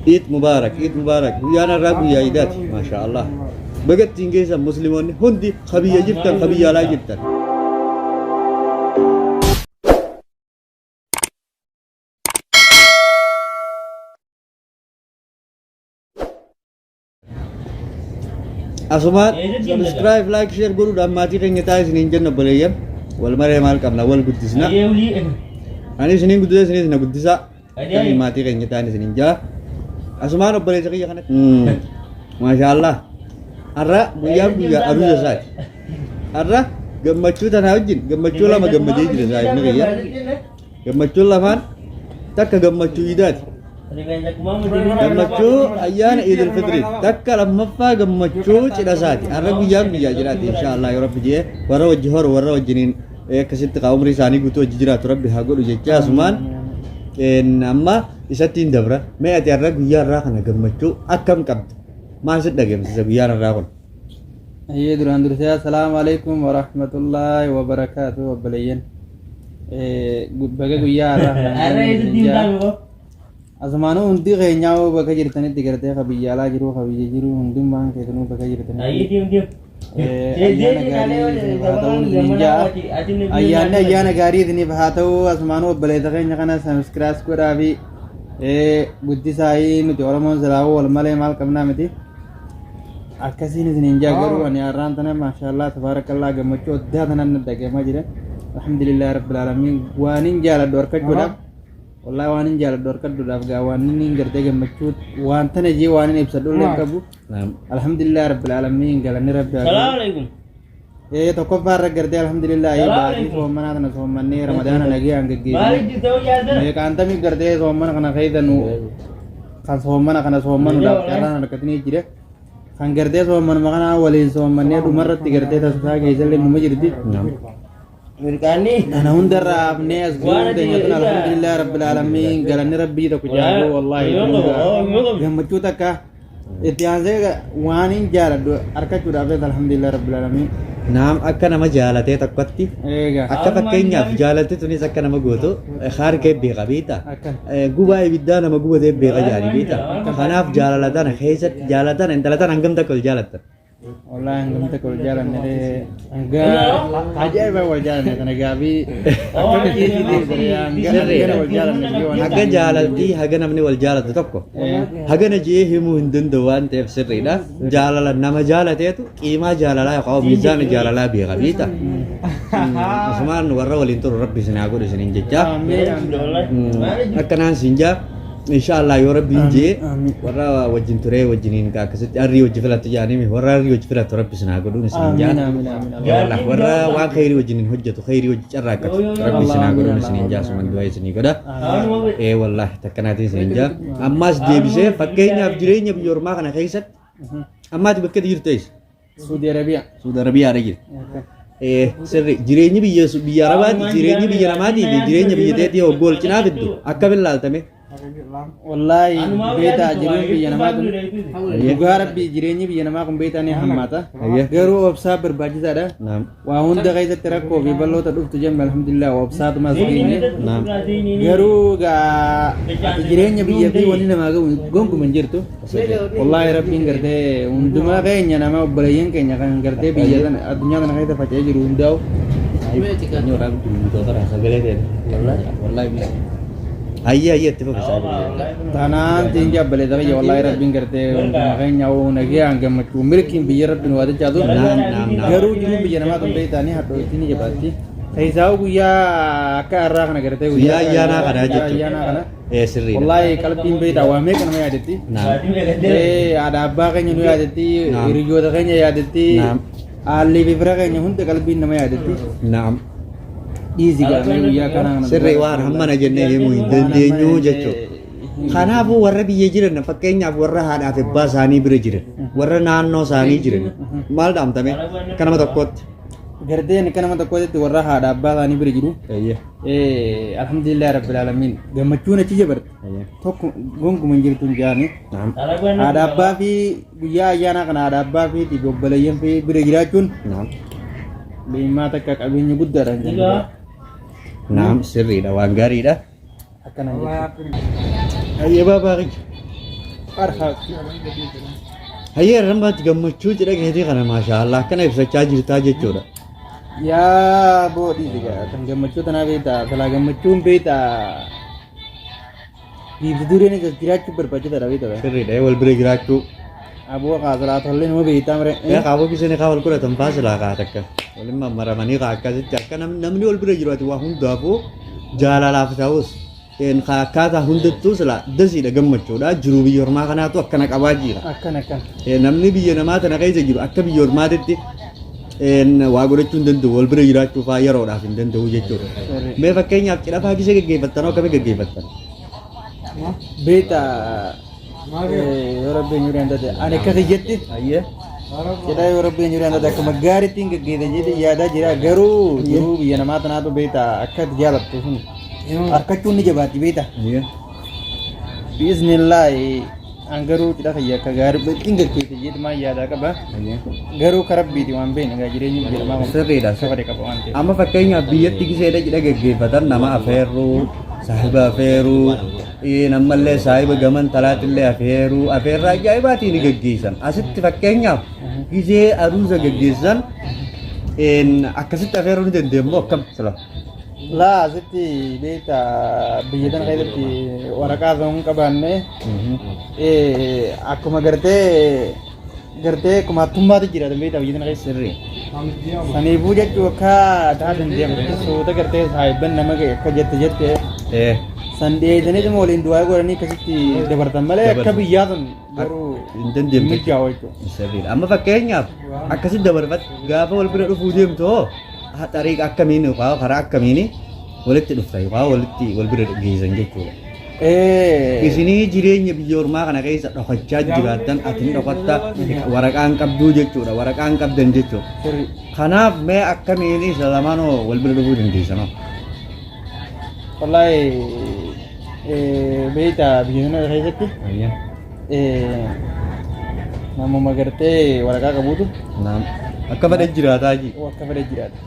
Eid Mubarak, Eid Mubarak. Guyyaan irraa guyyaa iidaati. Masha Allah. Bagattiin keessa musliimoonni hundi qabiyya jirtan qabiyya alaa jirtan. Asumaan subscribe, like, share godhuudhaan maatii keenya taa'ee isiniin jenna obboleeyyan. Wal maree maal qabna wal guddisna. Ani isiniin guddisa isinis na guddisaa. Kan maatii keenya taa'an isiniin jaa. Asumaan obboleessa kiyya kanatti. Masha Allah. Har'a guyyaa aruuza isaati. Har'a gammachuu tanaa wajjin gammachuu lama gammadee jira saayibni kiyya. Gammachuun lamaan takka gammachuu iidaati. Gammachuu ayyaana Idul Fitri takka lammaffaa gammachuu cidha isaati. Har'a guyyaa jiraati inshaallah yoo Rabbi jee warra wajji horu warra wajjiniin akkasitti qa umrii isaanii guutuu wajji jiraatu Rabbi haa godhu jechaa asumaan amma isatti hin dabra. Mee ati har'a guyyaa irraa kana gammachuu akkam qabda? Maal sitti dhageessisa guyyaan irraa kun? Duraan dursee assalaamu alaikum warahmatullahi wabarakatuh obboleeyyan. Baga guyyaa irraa Asumaanuu hundi keenyaa bakka jirtanitti gartee biyya alaa jiru biyya jiru hundummaan keessanuu bakka jirtanitti ayyaana gaarii isiniif haa ta'u. Asumaanuu obboleessa keenya kana sabiskiraas godhaa fi guddisaa nuti Oromoon silaa'uu wal malee maal qabnaa miti akkasiin isiniin jaagaru. Ani har'aan tana maashaallah tabaarakallaa gammachuu addaa tanan dhagahamaa jira. Alhamdulillahi rabbil aalamiin waanin jaaladhu harkachuudhaaf wallahi waanin jaaladhu harkachuudhaaf gaa waanin gartee gammachuu waan tana jee waanin ibsadhu illee qabu. Alhamdulillahi rabbil aalamiin galanni rabbi Assalamu alaikum. tokkoffaa irra gartee alhamdulillahi baatii soommanaa tana soommannee ramadaana nagee hangaggeessine meeqaantamii gartee soommana kana keeysanu kan soommana kana soommanuudhaaf carraan harkatinii jire kan gartee soommanuma kana waliin soommannee dhumarratti gartee taasisaa keessallee numa jirti. Ana hundarraa hafnee as guutenyatun alhamdulillahi rabbil aalamiin galanni rabbii tokko jaallu wallahi gammachuu takka itti aansee waanin jaaladhu harkachuudhaaf alhamdulillahi rabbil aalamiin. Naam akka nama jaalatee tokkotti akka fakkeenyaaf jaalatti tunis akka nama gootu harkee beeka beekta gubaa ibiddaa nama gubatee beeka jaali beekta. Kanaaf jaalalatan keessatti jaalatan intalatan hangam takka ol jaalattan? Wallahi hangam takka ol jaalanne hanga ajaa'iba wal jaalanne kana gaabii haga jaalaltii haga namni wal jaalatu tokko hagana jee himuu hin danda'u waan ta'eef sirriidha. Jaalala nama jaalateetu qiimaa jaalalaa yookaan miizaana jaalalaa beeka beekta. Asumaan warra waliin turu rabbi isin haa godhu isiniin jecha akkanaan siin jaa inshallah yoo rabbiin jee warra wajjin turee wajjiniin akkasitti arrii wajji filatu jaanimi warra arrii wajji filatu rabbi isin haa godhu isin jaa warra waan khayrii wajjiniin hojjetu khayrii wajji carraaqqatu rabbi isin haa godhu isin jaa suman du'aa isin godha. Wallahi takkanaatiin isin jaa ammaas deebisee fakkeenyaaf jireenya biyya ormaa kana keessatti ammaati bakka jirtu eessa? Saudi Arabiyaa dha jira. Sirri jireenyi biyya arabaati jireenyi biyya namaati jireenya biyya teetii hoggoo ol cinaa fiddu akka bilaaltame. Wallahi beeta jiruun biyya namaa kun dhugaa rabbi jireenyi biyya namaa kun beeta ni hammaata garuu obsaa barbaachisaadha. Waa hunda keessatti rakkoo fi bal'oota dhuftu jemme alhamdulillah obsaatumas geenye garuu jireenya biyya fi wanni namaa gonkumaa hin jirtu. Wallahi rabbiin gartee hundumaa keenya nama obboleeyyan keenya kan gartee biyya tana addunyaa kana keessa faca'ee jiru hundaa'u ayya itti fufisa tanaan tiin jabbale tabe wallahi rabbiin gartee makanya nagee gammachuu milkiin biyya rabbiin waa dachaatu garuu jiruun biyya namaa tun beeytaanii hadhoo ittiin jabaatti keessaa guyyaa akka irraa kana gartee guyyaa ayyaanaa kana jechuudha sirriidha. Wallahi qalbiin beeytaa waa meeqa nama yaadetti haadha abbaa keenya nu yaadetti hiriyoota keenya yaadetti haalli fi fira keenya hunda qalbiin nama yaadetti. Easy gaamee guyyaa kana sirrii waan hammana jennee himuu hin dandeenyu jechuudha. Kanaafuu warra biyya jiran fakkeenyaaf warra haadhaaf abbaa isaanii bira jiran warra naannoo isaanii jiran maal dhaamtame kanama tokkotti garteen kanama tokkotti warra haadha abbaa isaanii bira jiru alhamdulillah rabbil alamin gammachuun achi jabarte tokko gonkumaa hin jirtu jaani haadha abbaa fi guyyaa ayyaana kana haadha abbaa fi obboleeyyan fi bira jiraachuun beeymaa takka qabeenya guddaadha jenna. Naam sirriidha waan gaariidha. Akkana jechuudha. Ayyee baabaa arha Hayyee rammaatti gammachuu cidha keetii kana maashaallah akkana ibsachaa jirtaa jechuudha. yaa boodii diga kan gammachuu tanaa beektaa talaa gammachuun beektaa biifti dureen jiraachuu barbaachisaadha beektaa Sirriidha wal bira jiraachuu. aboo kaasalaa tollee nama beektaa mire Yaa qaaboo kisanii kaa wal godhatan faasilaa kaa takka. Waliin mammaramanii kaa akkasitti akka namni wal bira jiru ati waa hundaafuu jaalalaaf ta'us akkaataa hundattuu sila dasiidha gammachuudha jiruu biyya ormaa kanaatu akkana qabaa jira. akkan Namni biyya namaa tana keessa jiru akka biyya ormaatitti waa godhachuu hin danda'u wal bira jiraachuu fa'aa yeroodhaaf hin danda'u jechuudha. Mee fakkeenyaaf cidha fa'aa gisee gaggeeffattan akkami gaggeeffattan? beektaa yoo rabbiin jiru danda'e ani akkasii jetti Hayyee. jedha yoo rabbiin jiru danda'e akkuma gaariittiin gaggeessa jedhe yaadaa jira garuu jiruu biyya namaa tanaatu beektaa akka itti jaalattu sun harkachuun ni jabaatti beektaa Hayyee. biiznillaahi an garuu cidha fayyaa akka gaariittiin gaggeessa jedhe maan yaadaa qaba Hayyee. garuu karabbiiti waan beekna egaa jireenyi biyya namaa kun Sirriidha. safare qaba waan ta'eef Amma fakkeenyaaf biyyatti giseedha cidha gaggeeffatan nama afeerruu, saahiba afeeruu, namallee saahiba gaman talaatillee afeeruu, afeerraa ajaa'ibaatiin ni gaggeessan. Asitti fakkeenyaaf gisee aruusa gaggeessan akkasitti afeeruu ni dandeemmoo akkam sila? laa asitti beektaa biyya tana keessatti waraqaa osoo hin qabaanne akkuma gartee akkuma hattummaatu jira beektaa biyya tana keessa Sirrii. saniifuu jechuu akka taa dandeemte soota gartee saahiban nama ga'e akka jette san dhiyeessaniituma waliin du'aa godhanii akkasitti dabartan malee akka biyyaa sun garuu Hin dandeemte. mijaa'u jechuudha. Sirriidha. Amma fakkeenyaaf akkasitti dabarfat gaafa wal bira dhufuu deemtu hoo xariiqa akkamiin yookaan karaa akkamiin walitti dhufta yookaan walitti wal bira geessan jechuudha. Isinii jireenya biyya ormaa kana keessa dhokachaa jiraattan atin dhokatta waraqaan qabduu jechuudha waraqaan qabdan jechuudha. Sirrii. Kanaaf mee akkamiin isa lamaanoo wal bira dhufuu dandeessanoo? Wallahi beektaa biyya tana keessatti namuma gartee waraqaa qabuutu Akka fedhe jiraataa ji. akka fedhe jiraata.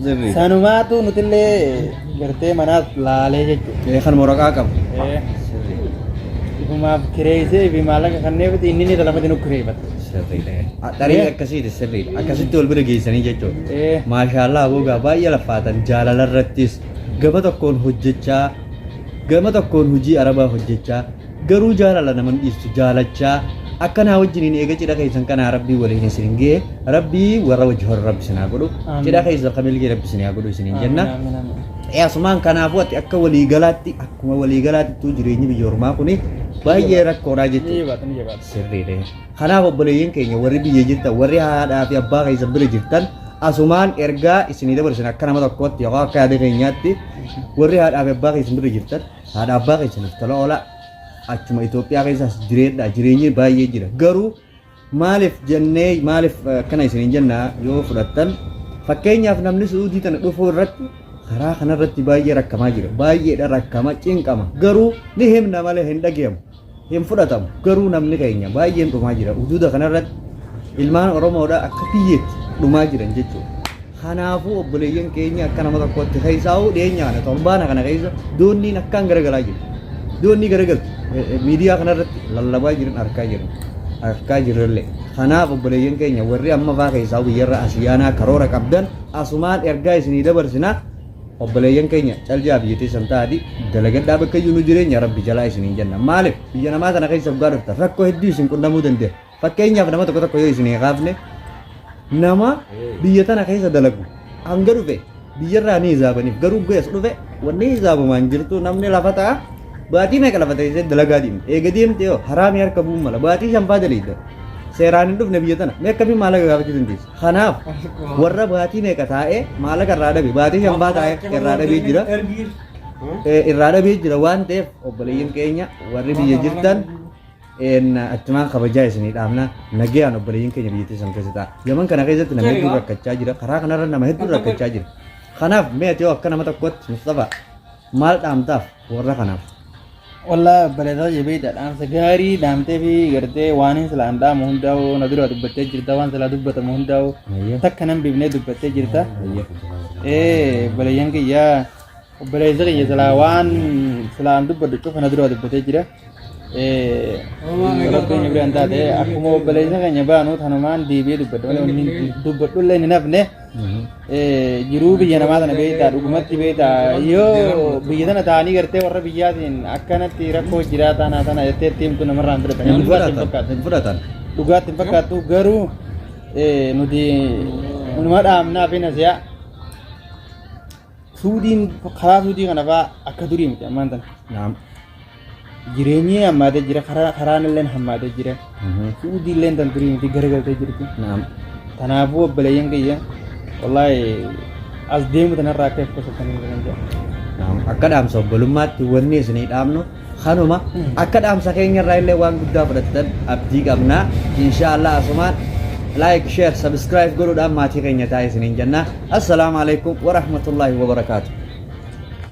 Sirrii. Sanumaatu nutillee gartee manaas laalee jechuudha. Kan waraqaa qabu. Ifumaaf kireessee fi maallaqa kanneefiti inni ni lamatti nu kireeffata. Sirriidha. Xariiqa akkasiiti sirriidha. Akkasitti wal bira geessanii jechuudha. Maashaallah abogaa baay'ee laffaatan jaalala irrattis gama tokkoon hojjechaa gama tokkoon hojii arabaa hojjechaa garuu jaalala nama dhiistu jaalachaa akkanaa wajjiniin eega cidha keessan kanaa rabbii waliin isin ga'e rabbii warra wajji horra rabbi sinaa godhu cidha keessan kamilgee rabbi sinaa godhu isiniin jenna. Asumaan kanaafuu ati akka waliigalaatti akkuma waliigalaatti jireenyi biyya ormaa kuni baay'ee rakkoodhaa jechuudha. Sirriidha. Kanaaf obboleeyyiin keenya warri biyya jirtan warri haadhaa fi abbaa keessan bira jirtan asumaan ergaa isinii dabarsan akka nama tokkotti yookaan akka yaada keenyaatti warri haadhaa fi abbaa keessan bira jirtan haadha abbaa keessaniif tola oola achuma Itoophiyaa keessas jireenyi baay'ee jira garuu maaliif jennee maaliif akkana isiniin jenna yoo fudhattan fakkeenyaaf namni suudii tana dhufuu irratti karaa kanarratti baay'ee rakkamaa jira baay'eedha rakkama cinqama garuu ni himna malee hin dhagahamu hin fudhatamu garuu namni keenya baay'een dhumaa jira uduuda kanarratti ilmaan oromoodha akka biyyeetti dhumaa jiran jechuudha. Kanaafuu obboleeyyan keenya akka nama tokkotti keessaa'uu dhiyeenyaan torbaana kana keessa doonniin akkaan garagalaa jiru. Doonni garagaltu miidiyaa kanarratti lallabaa jiran argaa jirrellee. Kanaaf obboleeyyan keenya warri amma faa keessaa biyyarra asiyaanaa karoora qabdan asumaan ergaa isinii dabarsinaa obboleeyyan keenya caljaa biyyattii san taati dalagadhaa bakka iyyuu nu jireenya rabbi jalaa isiniin jenna. Maaliif biyya namaa kana keessa dhugaa dhufta rakkoo hedduu isin qunnamuu dandeenya. Fakkeenyaaf nama tokko yoo isinii kaafne nama biyya tana keessa dalagu hanga dhufe biyyarraa ni hisaabaniif garuu gees dhufe wanni hisaabamaan jirtu namni lafa ta'a baatii meeqa lafa ta'e dalagaa deemte eega deemte yoo haraamii harka bu'uun mala baatii shanfaa daleedda seeraan hin dhufne biyya tana meeqa fi maallaqa gaafachuu dandeessa kanaaf warra baatii meeqa taa'e maallaqa irraa dhabe baatii shanfaa taa'e irraa dhabee jira waan ta'eef obboleeyyan keenya warri biyya jirtan achumaan kabajaa isinii dhaabna nagayaan obboleeyyan keenya biyyattii san keessa ta'a zaman kana keessatti nama hedduu rakkachaa jira karaa kanarra nama hedduu rakkachaa jira kanaaf mee ati yoo akka nama tokkotti Mustafa maal dhaamtaaf warra kanaaf Wallah bareedaa jabeedha dhaamsa gaarii dhaamtee fi gartee waan hin silaan dhaamu hundaa'u na dura dubbattee jirta waan silaa dubbatamu hundaa'u takka nan bifnee dubbattee jirta obboleeyyan kiyyaa obboleessa kiyya silaa waan silaan dubbadhu cufa na dura dubbatee jira rabbiin ibraan taate akkuma obboleessa keenya baanu tanumaan deebi'ee dubbadha malee dubbadhu illee hin hafne jiruu biyya namaa tana beektaa dhugumatti beektaa yoo biyya tana taa'anii gartee warra biyyaatiin akkanatti rakkoo jiraataa naa tana jettee himtu namarraan fudhatan dhugaatti hin fakkaattu garuu nuti numa dhaamnaa fi nasiyaa suudiin karaa suudii kana fa'aa akka durii miti ammaan tana. Jireenyi hammaatee jira karaan illee hammaatee jira. Suudii illee tan durii miti garagaltee jirti. Kanaafuu obboleeyyan kiyya wallaahi as deemu tanarraa akka eeggatu jira. Akka dhaamsa obbolummaatti wanni isinii dhaamnu kanuma akka dhaamsa keenyarraa illee waan guddaa fudhattan abdii qabnaa inshaallah asumaan like share subscribe godhuudhaan maatii keenya taa'e isiniin jenna. Assalaamu alaikum wa rahmatullahi wa barakaatuh.